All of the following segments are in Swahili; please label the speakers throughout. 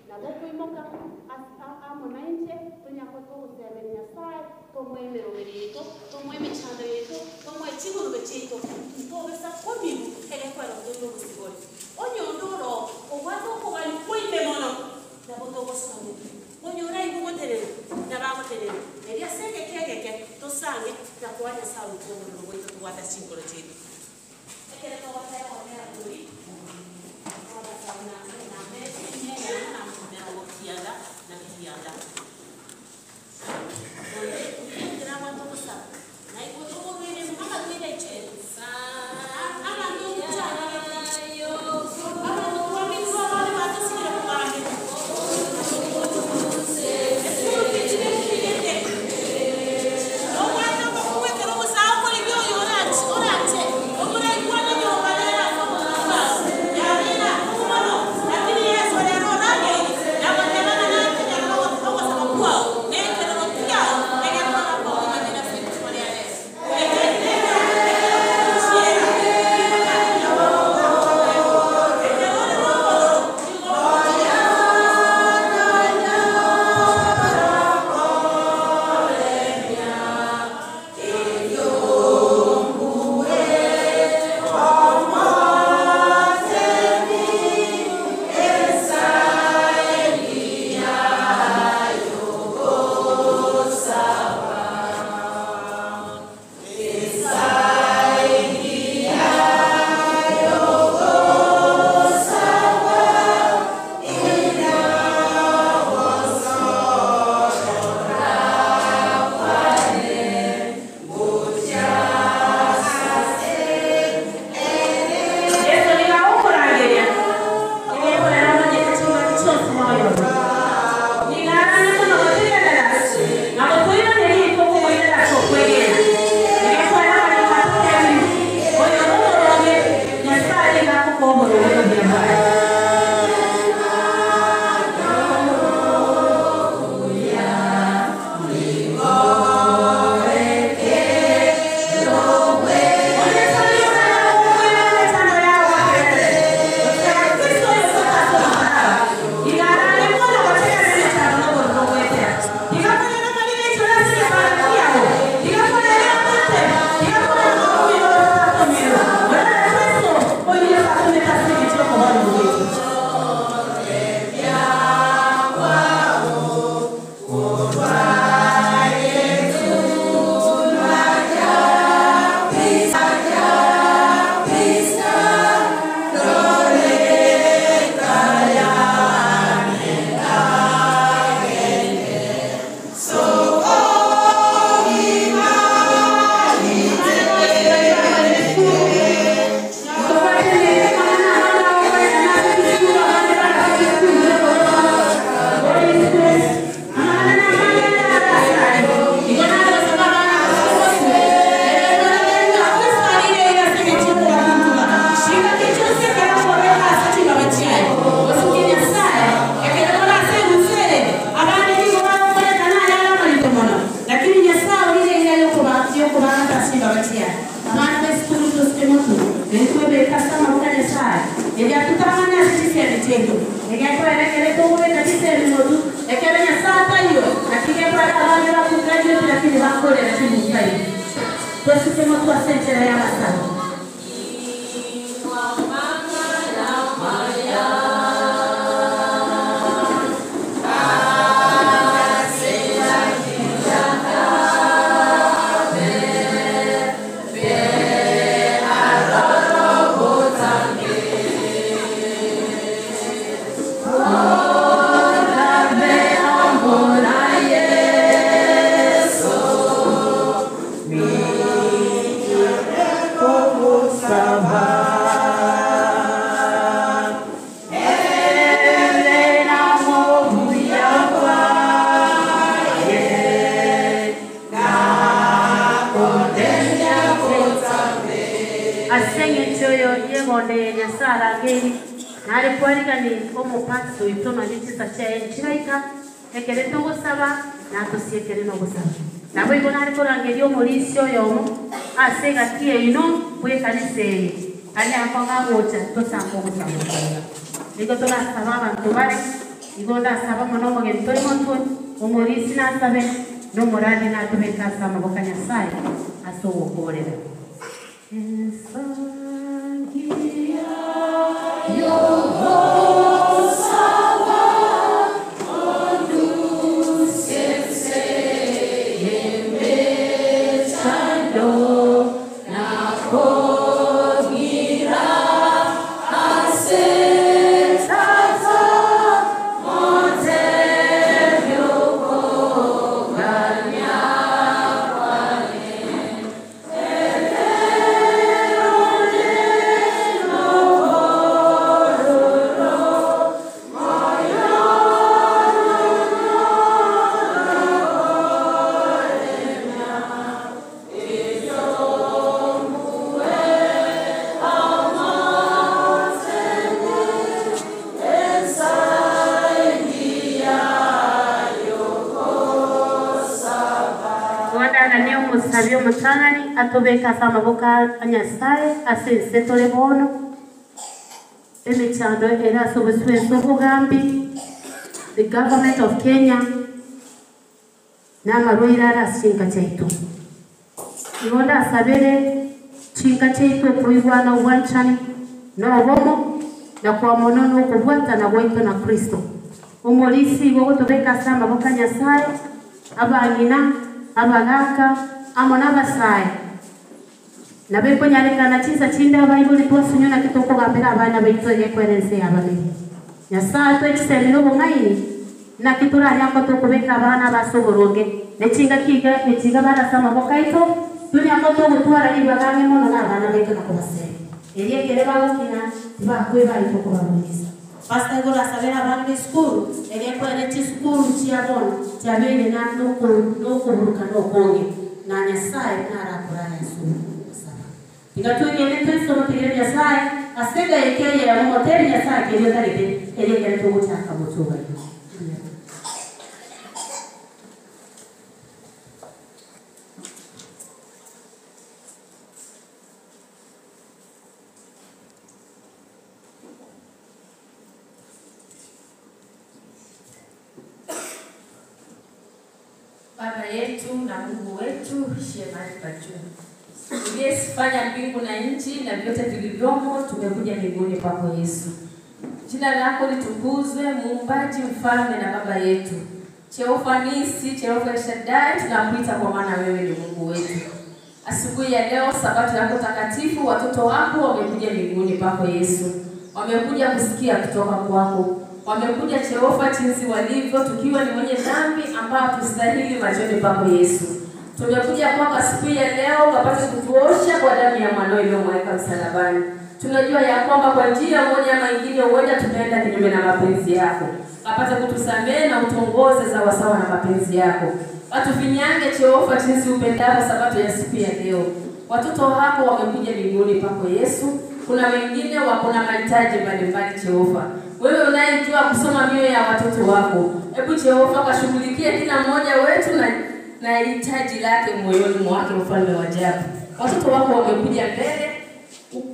Speaker 1: nabo kuimoka amonanche tunyako tugusemera Nyasaye tomwemera omeri yetu tomweme chando yetu tomwe chigurube chetu tobesa komiru egekwera otondo obusigore onyondoro obwate okogani kwime mono nabo togosome onyora igugoterere nabagoterere eria senge kegeke tosange nakwa Nyasaye ukomorero gwitu tugwata chingoro chetu ekere togotera omera turi
Speaker 2: igonda saba mono mo gentoi monto umurisi na sabe no moradi na tubeka sama bokanya sai aso okorera Sabio mutangani atobeka sama boka anyasaye asense tole bono emechando era sobesweso bugambi the government of Kenya na maroira rasinga chaitu igonda sabere chinga chaitu kuigwana uwanchani na obomo na kwa monono kubwata na waito na Kristo umolisi wogo tobeka sama boka anyasaye abangina abagaka amona basai na bepo nyaleka na chiza chinda Bible twasunyo na kitoko gambira abana baito ye kwerense abali nyasa to ekisembino bongaini na kitura yako to kubeka abana basoboroge ne chinga kiga ne chinga bara sama bokaito tunya moto gutwara ibagame mono na abana baito na kubase eliye kereba ukina ba kweba itoko babonisa pasta gora sabera abana school eliye kwereti school chiabona chabene na no kuruka no konge na nyasaye nara kuraya sunu sana ingatuye nete somo tigere nyasaye asega yekeye ya moteri nyasaye kile tarite ele kile tugutaka mutuba
Speaker 3: Baba yetu na Mungu wetu shemani pa juu. Uliyefanya mbingu na nchi na vyote vilivyomo, tumekuja mbinguni kwako Yesu. Jina lako litukuzwe, Muumbaji, Mfalme na Baba yetu. Jehova Nisi, Jehova Shaddai, tunakuita kwa maana wewe ni Mungu wetu. Asubuhi ya leo sabato yako takatifu, watoto wako wamekuja mbinguni kwako Yesu. Wamekuja kusikia kutoka kwako. Wamekuja Jehova jinsi walivyo, tukiwa ni wenye dhambi ambao tustahili machoni pako Yesu. Tumekuja kwako asubuhi ya leo ukapate kutuosha kwa damu ya mwanao iliyomwagika msalabani. Tunajua ya kwamba kwa njia moja ama nyingine huenda tumeenda kinyume na mapenzi yako. Ukapate kutusamehe na utuongoze sawa na mapenzi yako. Watufinyange Jehova jinsi upendavyo sabato ya siku ya leo. Watoto wako wamekuja mbinguni pako Yesu. Kuna wengine wako na mahitaji mbalimbali Jehova. Wewe unayejua kusoma mioyo ya watoto wako. Hebu Jehova kashughulikie kila mmoja wetu na hitaji lake moyoni mwake, Mfalme wa ajabu. Watoto wako wamekuja mbele.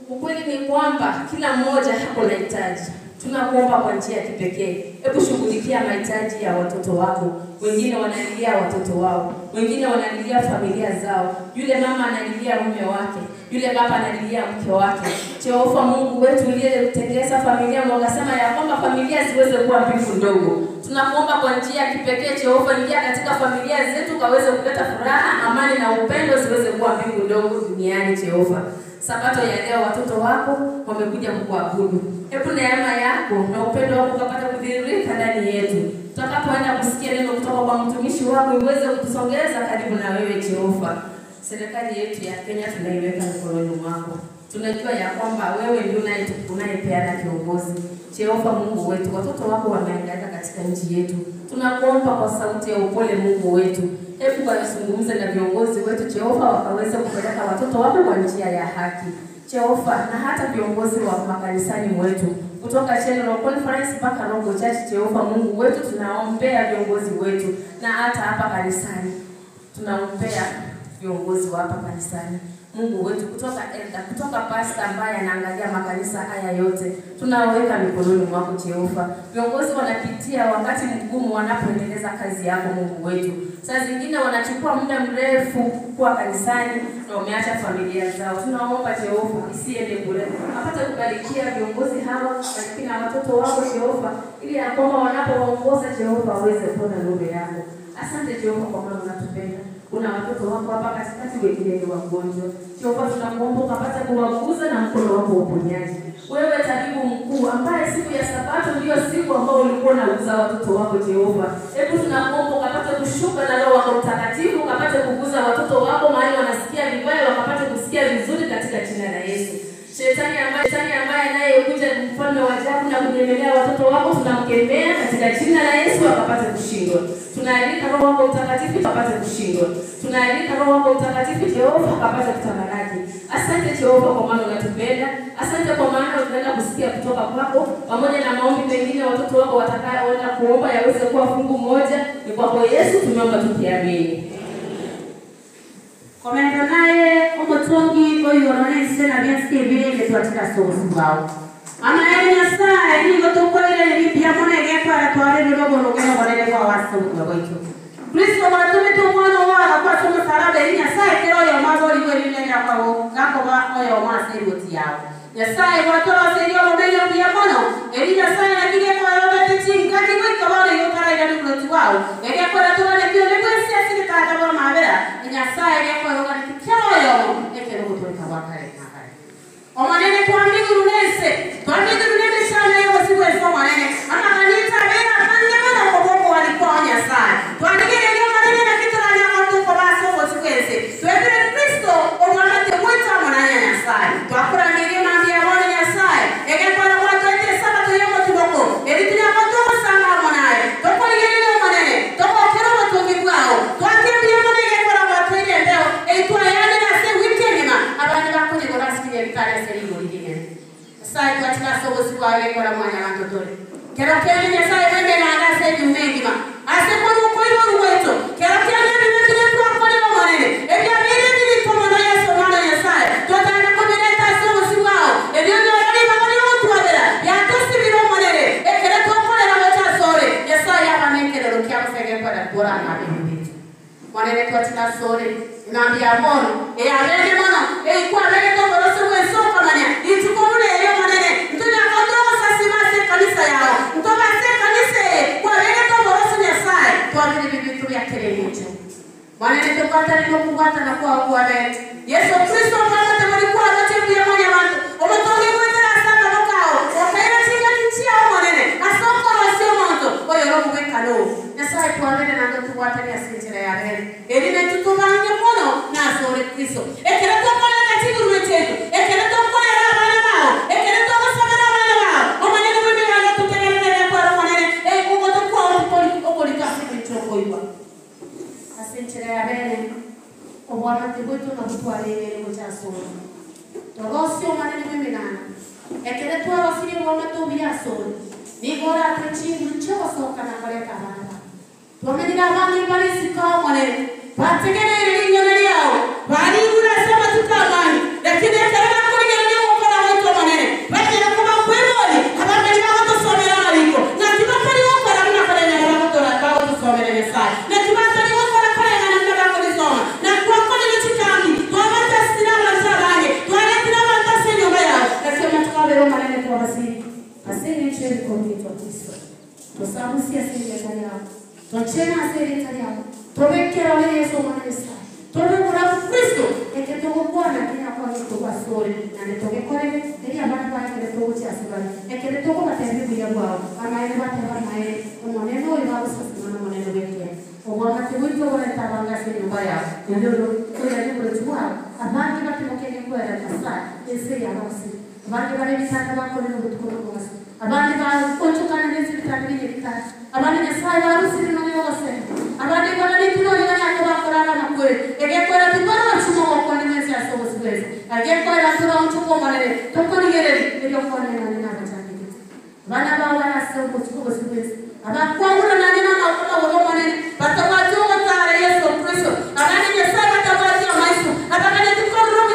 Speaker 3: Ukweli ni kwamba kila mmoja hako na hitaji. Tunakuomba kwa njia ya kipekee. Hebu shughulikia mahitaji ya watoto wako. Wengine wanalilia watoto wao, wengine wanalilia familia zao. Yule mama analilia mume wake, yule baba analilia mke wake. Jehova Mungu wetu uliyetengeneza familia, unasema ya kwamba familia ziweze kuwa mbingu ndogo. Tunakuomba kwa njia ya kipekee Jehova, ingia katika familia zetu kaweze kuleta furaha, amani na upendo ziweze kuwa mbingu ndogo duniani Jehova. Sabato ya leo watoto wako wamekuja kukuabudu. Hebu neema yako na upendo wako ukapata kudhihirika ndani yetu. Tutakapoenda kusikia neno kutoka kwa mtumishi wako iweze kutusongeza karibu na wewe Jehova. Serikali yetu ya Kenya tunaiweka mikononi mwako. Tunajua ya kwamba wewe ndiye unayepeana kiongozi. Jehova Mungu wetu, watoto wako wameangaika katika nchi yetu. Tunakuomba kwa sauti ya upole Mungu wetu. Hebu wazungumze na viongozi wetu Jehova, wakaweze kupeleka watoto wako kwa njia ya haki. Jehova, na hata viongozi wa makanisani mwetu kutoka General Conference mpaka Rogo Church Jehova Mungu wetu, tunaombea viongozi wetu na hata hapa kanisani. Tunaombea viongozi wa hapa kanisani. Mungu wetu, kutoka elda, kutoka pastor ambaye anaangalia makanisa haya yote, tunaweka mikononi mwako Jehova. Viongozi wanapitia wakati mgumu wanapoendeleza kazi yako Mungu wetu. Saa zingine wanachukua muda mrefu kwa kanisani na wameacha familia zao. Tunaomba Jehova isiende bure. Apate kubarikia viongozi hawa lakini na watoto wako Jehova, ili ya kwamba wanapoongoza Jehova waweze kuona nuru yako. Asante Jehova kwa maana unatupenda. Kuna watoto wako hapa katikati wengine ni wagonjwa. Jehova tunakuomba ukapate kuwaguza na mkono wako wa uponyaji. Wewe tabibu mkuu ambaye siku ya Sabato ndio siku ambayo ulikuwa unaguza watoto wako Jehova. Hebu tunakuomba ukapate kushuka na Roho wako Mtakatifu, ukapate kuguza watoto wako mahali wanasikia vibaya wakapate kusikia vizuri katika jina la Yesu. Shetani ambaye anayekuja mfalme wa ajabu na kunyemelea watoto wako tunamkemea katika jina la Yesu akapate kushindwa. Tunaalika Roho wako Mtakatifu akapate kushindwa. Tunaalika Roho wako Mtakatifu Jehova akapate kutamalaki. Asante Jehova kwa maana unatupenda. Asante kwa maana tunaenda kusikia kutoka kwako pamoja na maombi mengine watoto wako watakayoenda kuomba yaweze kuwa fungu moja. Ni kwako Yesu tumeomba tukiamini.
Speaker 2: Komendo naye umutungi oyorone sena byansi ebirenge twatika sobusibawo. Amaere Nyasaye nigo tukolere ebipya monege kwa twale lobologe nobolere kwa wasobuga bwaitu. Kristo batume tumwana wala kwa somo sarabe Nyasaye kero yo mabori welinera kwawo gakoba oyo maseri otiyawo. Nyasaye watoro serio lobelo bya mono eri Nyasaye nakige kwa robete chinga kigo ikabale yo para ira loti wao. Ege kwa tubale byo lego siasi kata ba mabera. Nyasaye yako roga kero yo ekero kutoka wakare nakare. Omanene twambigu runese sana yo siwe so manene. Ama kanita bera kanje bana kwa boko walikuwa Nyasaye. Twandike leo manene na kitu na nyama kwa baso sikwese. Twebere Kristo omwamate mwita mwananya Nyasaye. Twakura ngiri mambia bwana Nyasaye. Ege kwa watu ete sabato yomo tiboko. Elitunya kwa sana mwanae. Toko ngiri manene. Toko kero watu ngibwao. Twakembia manene kwa watu ile leo. Eitwa yani na se weekend ma. Abandi bakuni kwa rasikia bitare seligo ligine. Sai katika sobo siku awe kwa mwana wantotole. Kero kene Nyasaye wende na ngase jumengi ma. Ase kwa nuko imo ruweto. Kero kene wende kwa kwa manene. Ebya bili kwa na Yesu mwana Nyasaye. Twataka kumeleta sobo siku ao. Ebyo ndio bakoni watu wabera. Ya tosi biro manene. Ekere kwa na wacha sore. Nyasaye hapa nekero rukia msege kwa bora na bibi. Manene twataka sore. Nambia mono. Abene mono. Kwa abene to boroso weso kwa manya. Itukomule yo manene. Ntunya kontrol sasi mase kanisa yao. Ntoba se kanisa kwa abene to boroso Nyasaye. Kwa abene bibi tu ya kere mucho. Manene to kwata ni kubata na kwa abene. Yesu Kristo mwana tamani kwa wote pia mwana watu. Omotonge mwete sana mokao. Okaira singa nchia manene. Asoko wasio moto. Oyo roho weka no. Nyasaye kwa abene na ndo tuwata ni asinjira ya abene. Eline tutubange mono na sore Kristo. Ekere to kwa katibu ruwetetu. Ekere to kwa bana bao. Ekere to kwa sabara bana bao. Omanene mweme wala tutegelele kwa manene. Mungu to kwa okoli kasi kichoko iwa. Asinjira ya abene. Obwana tibutu na kutwalele ngocha sore. Togosio manene mweme nana. Ekere to wasiri bwana to biya sore. Ni gora atachingu choko soka na kaleta bana. Tuamenina bangi bali sikao manene. Bategene nyona yao. Bali kuna sema tukamani. Lakini kama kuna ndio kwa watu manene. Bali kama kweli habari ni watu somera aliko. Na tunapali wako na mna kwa nini watu wanataka tusomere Nyasaye. Na tunapali wako na kwa nini mnataka kulisoma. Na kwa kweli ni chikani. Tuamata sina la sabange. Tualeta mata sio mbaya. Nasema tukabero manene kwa basiri. Asili chini kwa mtu wa Kristo. Kwa sababu si asili ya yao. Tuachana asili ya yao. Tobekera wale Yesu mwana Nyasaye. Tobe kwa Kristo eketogo Bwana kina kwa Yesu kwa sore na netoke kore eli abana kwa kile togo cha asibali eketogo batembe bila kwao ama ile batema nae umoneno ile babo sasa na moneno weke obwana tibito wale tabanga sini mbaya ndio kwa ndio kwa abandi batemokene kwa ya sasa ese ya basi abandi bale bisaka bako ndio kutukuru kwa abandi ba kochukana nezi bitabiri bitatu abandi Nyasaye barusi ni nani wose abandi bana ni tuno ni nani akaba korana na kwe egekora tubara chumo kwa ni mesi asobo sibese egekora tura unchuko manene tokoni gere ndio kwa ni nani na batani bana ba wana asobo chuko sibese aba kwa ngura nani na kwa wolo manene batabajo tare Yesu Kristo abandi Nyasaye batabajo maisu abandi tukoro mu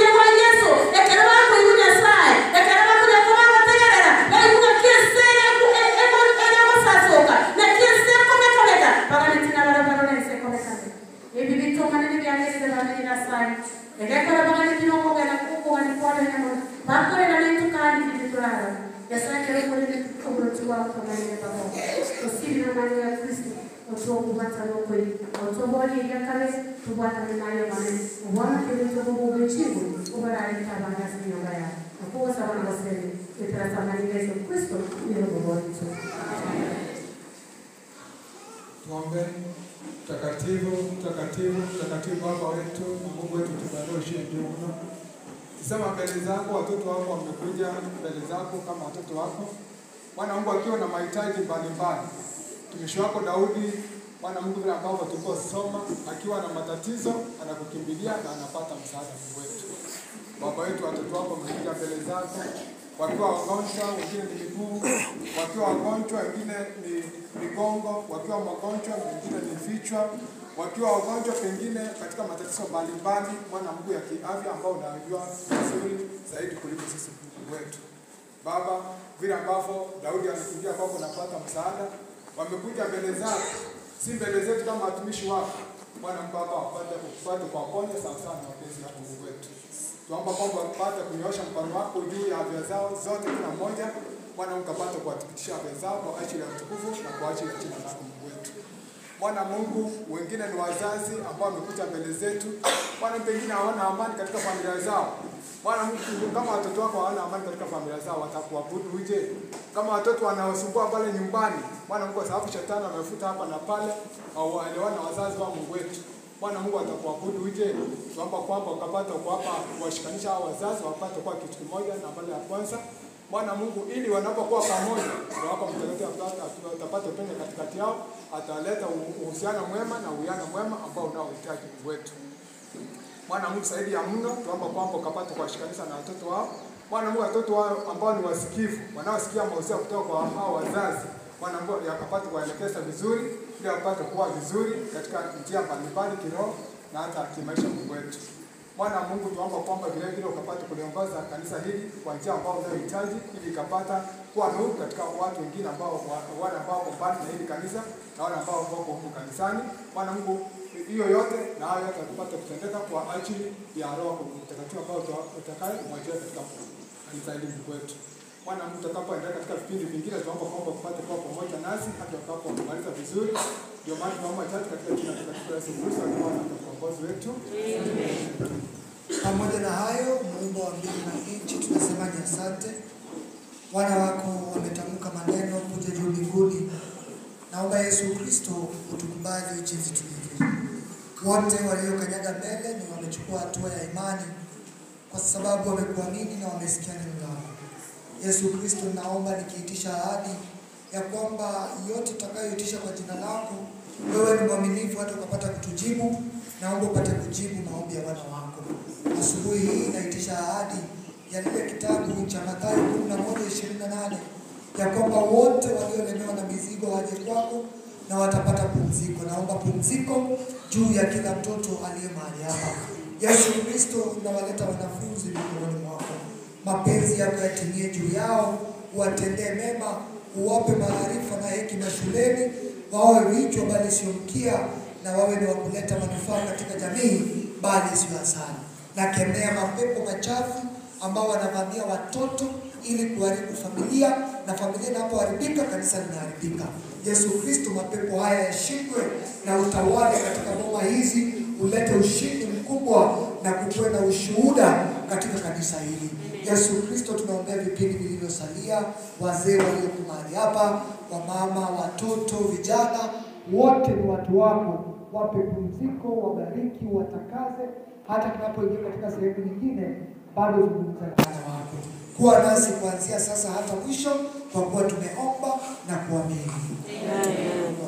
Speaker 2: wako na ile baba. Usiri na maneno ya Kristo. Otoku bata loko hii. Otoboli ya kale tubata nayo maneno. Wana kile tobo ubechingu. Ubara alita bangasi nyumba ya. Kwa sababu nasema itatamani Yesu Kristo ndio baba wetu.
Speaker 4: Tuombe. Mtakatifu, mtakatifu, mtakatifu Baba wetu, Mungu wetu tubariki juu mno. Sema mbele zako watoto wako wamekuja mbele zako kama watoto wako. Bwana Mungu akiwa na mahitaji mbalimbali. Mtumishi wako Daudi, Bwana Mungu vile ambavyo tuliposoma, akiwa na matatizo anakukimbilia na anapata msaada Mungu wetu. Baba wetu watoto wako wamekuja mbele zako. Wakiwa wagonjwa, wengine ni miguu, wakiwa wagonjwa, wengine ni migongo, wakiwa wagonjwa, wengine ni vichwa, wakiwa wagonjwa pengine katika matatizo mbalimbali, Bwana Mungu ya kiafya ambao unajua vizuri zaidi kuliko sisi Mungu wetu. Baba, vile ambavyo Daudi amekuja kwako napata msaada, wamekuja mbele zako, si mbele zetu kama watumishi wako. Bwana Mungu Baba wapate kwa ponye sawa sawa na mapenzi yako Mungu wetu. Tuomba kwamba wapate kunyosha mkono wako juu ya afya zao zote kila mmoja. Bwana Mungu apate kuhakikisha afya zao kwa ajili ya utukufu na kwa ajili ya jina lako Mungu wetu. Bwana Mungu, wengine ni wazazi ambao wamekuja mbele zetu. Bwana pengine hawana amani katika familia zao. Bwana Mungu, kama watoto wako hawana amani katika familia zao, watakuabudu uje? Kama watoto wanaosumbua pale nyumbani, Bwana Mungu, kwa sababu shetani amefuta hapa na pale, au waelewana na wazazi wa Mungu wetu. Bwana Mungu atakuabudu uje? Tuomba kwamba ukapata kuwapa kuwashikanisha hao wazazi wapate kwa kitu kimoja na mbele ya kwanza. Bwana Mungu, ili wanapokuwa pamoja, wako mtakatifu atapata penye katikati yao, ataleta uhusiano mwema na uwiano mwema ambao unaohitaji Mungu wetu. Bwana Mungu, saidi ya mno, tuomba kwamba ukapata kuwashikanisha na watoto wao. Bwana Mungu, watoto wao ambao ni wasikivu, wanaosikia mahusia kutoka kwa hao wazazi, Bwana Mungu yakapata kuwaelekeza vizuri, ili wapate kuwa vizuri katika njia mbalimbali kiroho na hata kimaisha Mungu wetu. Bwana Mungu, tuomba kwamba vile vile ukapata kuliongoza kanisa hili kwa njia ambayo unayohitaji, ili ikapata kuwa nuru katika watu wengine ambao wale ambao wako mbali na hili kanisa na wale ambao wako huko kanisani. Bwana Mungu, hiyo yote na hayo yote tupate kutendeka kwa ajili ya Roho Mtakatifu ambao utakaye kumwajia katika kanisa hili Mungu wetu. Bwana Mungu, tutakapoendelea katika vipindi vingine, tuomba kwamba upate kuwa pamoja nasi hadi tutakapokumaliza vizuri. Ndio maana tunaomba katika jina la Yesu Kristo akiwa na mkombozi wetu. Amen.
Speaker 5: Pamoja na hayo, Muumba wa mbingu na nchi, tunasema ni asante. Wana wako wametamka maneno kuja juu mbinguni. Naomba Yesu Kristo utukubali jinsi tulivyo. Wote waliokanyaga mbele ni wamechukua hatua ya imani kwa sababu wamekuamini na wamesikia neno lako. Yesu Kristo, naomba nikiitisha ahadi ya kwamba yote tutakayoitisha kwa jina lako, wewe ni mwaminifu hata ukapata kutujibu. Naomba upate kujibu maombi ya wana wako. Asubuhi hii naitisha ahadi ya kile kitabu cha Mathayo 11:28 ya kwamba wote waliolemewa na mizigo waje kwako na watapata pumziko. Naomba pumziko juu ya kila mtoto aliye mahali hapa. Yesu Kristo, nawaleta wanafunzi mikononi mwako. Mapenzi yako yatimie juu yao, uwatendee mema, uwape maarifa na hekima shuleni, wawe vichwa bali sio mkia, na wawe ni wakuleta manufaa katika jamii bali sio hasara. Nakemea mapepo machafu ambao wanavamia watoto ili kuharibu familia, na familia inapoharibika kanisa linaharibika. Yesu Kristo, mapepo haya yashindwe na utawale katika boma hizi, ulete ushindi mkubwa na kukuwe na ushuhuda katika kanisa hili. Yesu Kristo, tunaombea vipindi vilivyosalia, wazee walioko mahali hapa, wamama, watoto, vijana, wote ni watu wako. Wape pumziko, wabariki, watakaze, hata tunapoingia katika sehemu nyingine bado zungumza na wana wako. Kuwa nasi kuanzia sasa hata mwisho, kwa kuwa tumeomba na kuamini. Amen.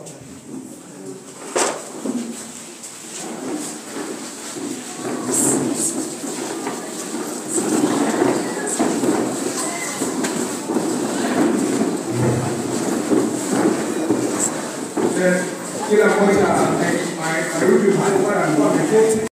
Speaker 4: Kila mmoja arudi mahali alikuwa ameketi.